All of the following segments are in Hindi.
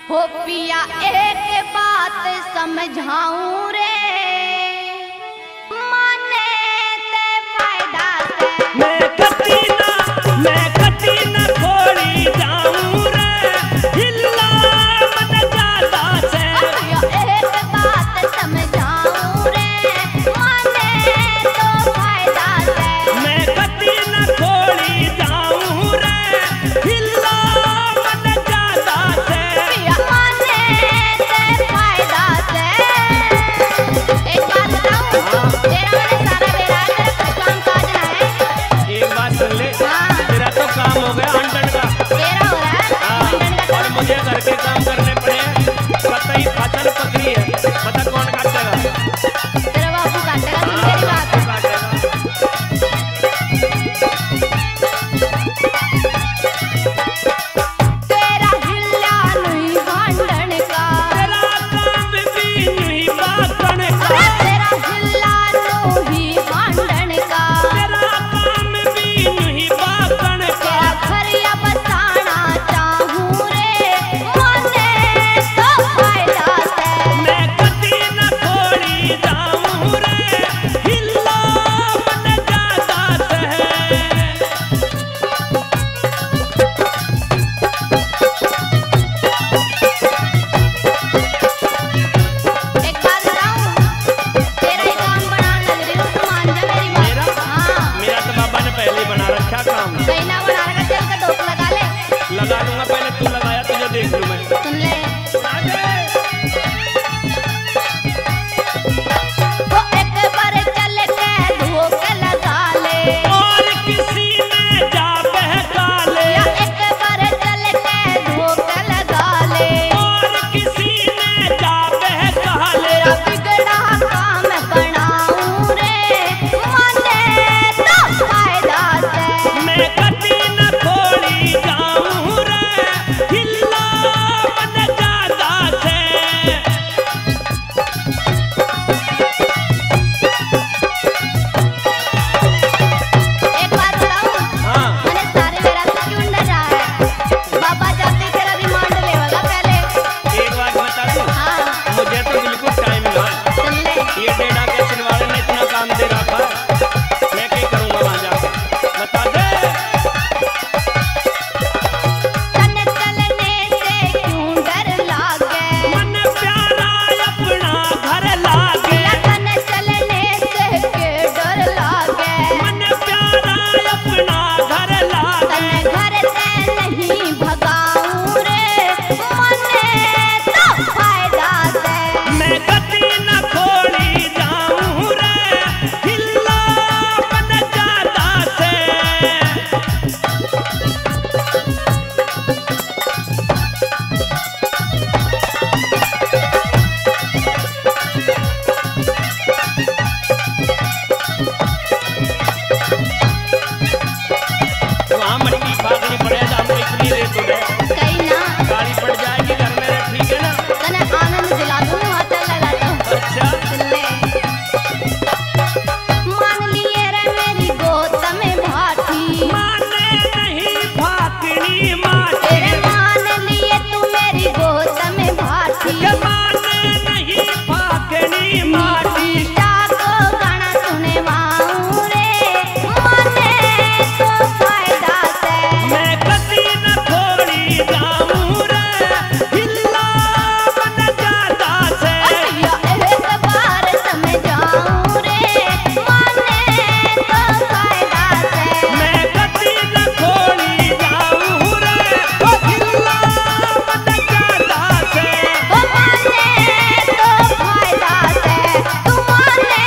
हो पिया एक बात समझाऊं रे, माने ते फायदा से मैं कटी ना खोड़ी जाऊं रे, हिला मन ज्यादा से। पिया एक बात समझाऊं रे, माने तो फायदा से। मैं कटी ना खोड़ी जाऊं रे, हिला मन ज्यादा से। पिया माने ते फायदा से। एक बात बताऊं, तेरा मैंने सारा बेरा तेरा काम काज ना है। एक बात सुन ले, हाँ। तेरा तो काम हो गया अंडन का। तेरा हो रहा है हाँ, और मुझे घर के काम करने पड़े हैं। पता ही फसल पकड़ी है, पता कौन काटेगा? तेरा बापू काटेगा, सुन मेरी बात। तेरा हिल्ला नहीं भांडण का, तेरा काम भी नहीं बातन का, तेरा हिल्ला नहीं भांडण का, तेरा काम भी नहीं बातन का। तेरा खरिया बसाना चाहूं रे, माने तो फायदा से। मैं कटी न खोड़ी जाऊं रे, हिला मन ज्यादा से। एक बात बताऊं, तेरा ही काम बनाने लग रही हूं, तू मान जा मेरी बात। मेरा हाँ, मेरा तो बाबा ने पहले ही बना रखा काम। कहीं ना बना रखा, चल के धोख लगा ले। लगा दूंगा, पहले तू लगाया, तुझे देख लूं मैं। सुन ले, आगे। वो एक बार चल के धोख लगा ले, और किसी ने जा बहका ले, या एक बार चल के धोख लगा ले। और किसी ने जा बहका ले। तेरा बिगड़ा काम बनाऊं रे, माने तो फायदा से। मैं कटी न खोड़ी जाऊं रे, हिला मन ज्यादा से। एक बात बताऊं, हाँ, मैंने सारे मेरा से क्यों डर रहा है? बाबा जाते तेरा रिमांड लेगा पहले। एक बात बता दूं, हाँ, मुझे तो बिल्कुल टाइम ना है। सुन ले, ये डेढ़ा के सिलवाने ने इतना काम दे रखा है, मैं क्या करूंगा वहां जाकर? बता दे। तन चलने से क्यों डर लागे? मन प्यारा अपना घर लागे, या तन चलने से के डर लागे? मन प्यारा अपना घर लागे। तन घर से नहीं भगाऊं रे, माने तो फायदा से। मैं कटी न खोड़ी जाऊं रे, हिला मन ज्यादा से। वहाँ मट्टी भागनी पड़े, हमको इतनी रेत हो जाए, कहीं ना गाड़ी पड़ जाएगी घर में, ठीक है ना? तने आनंद दिला दूं, हाथ लगा दो। अच्छा, सुन ले, मान लिए रे मेरी गोद में भाठी, माने नहीं भागनी माटी, तेरे मान लिए तू मेरी गोद में भाठी। के माने नहीं भागनी माटी। ईशा को गाना सुनवाऊं रे, माने तो फायदा से। मैं कटी न खोड़ी जाऊं रे, हिला मन ज्यादा से। पिया एक बार समझाऊं रे, माने तो फायदा से। मैं कटी न खोड़ी जाऊं रे, हिला मन ज्यादा से। वो माने तो फायदा से, तू माने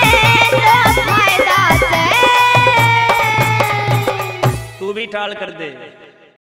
तो फायदा से। तू भी टाल कर दे।